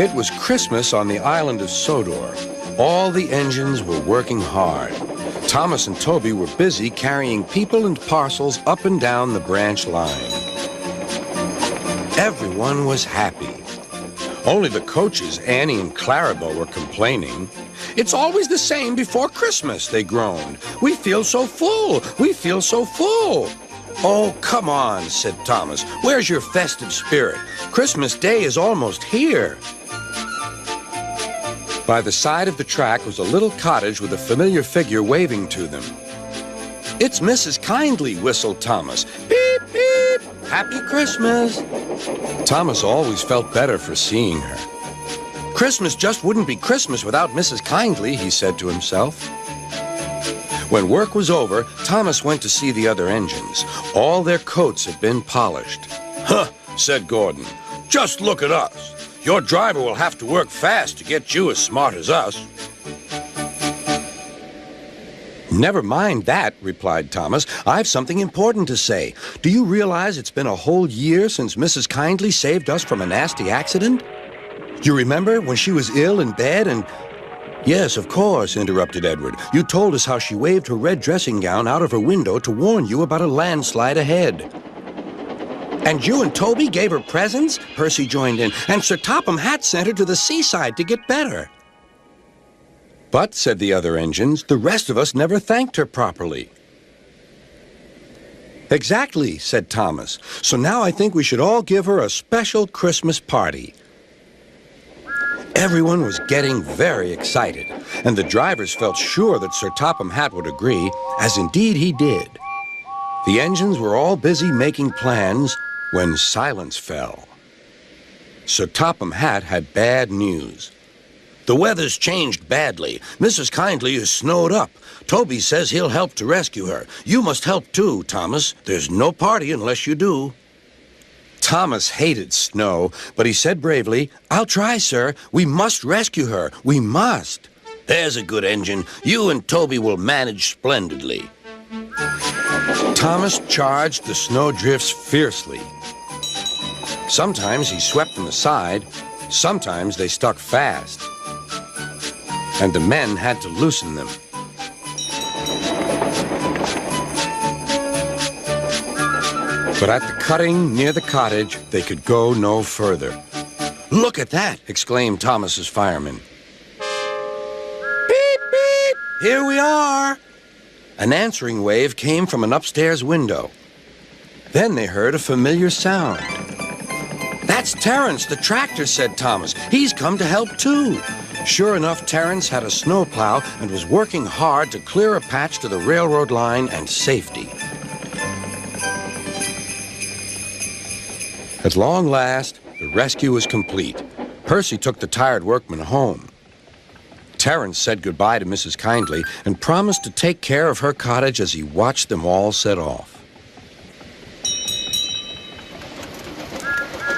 It was Christmas on the island of Sodor. All the engines were working hard. Thomas and Toby were busy carrying people and parcels up and down the branch line. Everyone was happy. Only the coaches, Annie and Clarabelle, were complaining. "It's always the same before Christmas," they groaned. "We feel so full. We feel so full." "Oh, come on," said Thomas. "Where's your festive spirit? Christmas Day is almost here." By the side of the track was a little cottage with a familiar figure waving to them. "It's Mrs. Kindly," whistled Thomas. "Beep, beep! Happy Christmas!" Thomas always felt better for seeing her. "Christmas just wouldn't be Christmas without Mrs. Kindly," he said to himself. When work was over, Thomas went to see the other engines. All their coats had been polished. "Huh," said Gordon. "Just look at us. Your driver will have to work fast to get you as smart as us." "Never mind that," replied Thomas. "I've something important to say. Do you realize it's been a whole year since Mrs. Kindly saved us from a nasty accident? You remember when she was ill in bed and—" "Yes, of course," interrupted Edward. "You told us how she waved her red dressing gown out of her window to warn you about a landslide ahead." "And you and Toby gave her presents?" Percy joined in. "And Sir Topham Hatt sent her to the seaside to get better." "But," said the other engines, "the rest of us never thanked her properly." "Exactly," said Thomas. "So now I think we should all give her a special Christmas party." Everyone was getting very excited, and the drivers felt sure that Sir Topham Hatt would agree, as indeed he did. The engines were all busy making plans when silence fell. Sir Topham Hatt had bad news. "The weather's changed badly. Mrs. Kindly is snowed up. Toby says he'll help to rescue her. You must help too, Thomas. There's no party unless you do." Thomas hated snow, but he said bravely, "I'll try, sir. We must rescue her. We must." "There's a good engine. You and Toby will manage splendidly." Thomas charged the snowdrifts fiercely. Sometimes he swept them aside, sometimes they stuck fast, and the men had to loosen them. But at the cutting near the cottage, they could go no further. "Look at that!" exclaimed Thomas's fireman. "Beep, beep! Here we are!" An answering wave came from an upstairs window. Then they heard a familiar sound. "That's Terence, the tractor," said Thomas. "He's come to help too." Sure enough, Terence had a snowplow and was working hard to clear a patch to the railroad line and safety. At long last, the rescue was complete. Percy took the tired workmen home. Terence said goodbye to Mrs. Kindly and promised to take care of her cottage as he watched them all set off.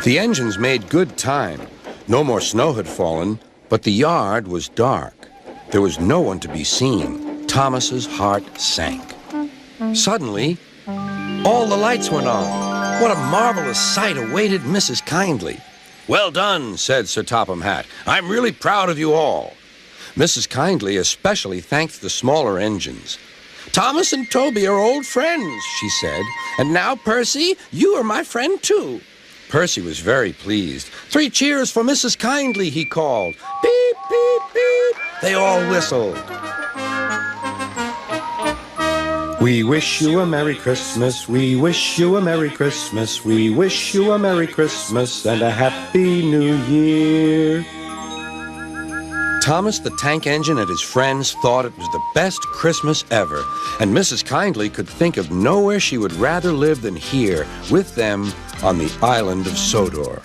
The engines made good time. No more snow had fallen, but the yard was dark. There was no one to be seen. Thomas's heart sank. Suddenly, all the lights went on. What a marvelous sight awaited Mrs. Kindly. "Well done," said Sir Topham Hatt. "I'm really proud of you all." Mrs. Kindly especially thanked the smaller engines. "Thomas and Toby are old friends," she said. "And now, Percy, you are my friend too." Percy was very pleased. "3 cheers for Mrs. Kindly," he called. "Beep, beep, beep." They all whistled. "We wish you a Merry Christmas, we wish you a Merry Christmas, we wish you a Merry Christmas and a Happy New Year." Thomas the tank engine and his friends thought it was the best Christmas ever, and Mrs. Kindly could think of nowhere she would rather live than here with them on the island of Sodor.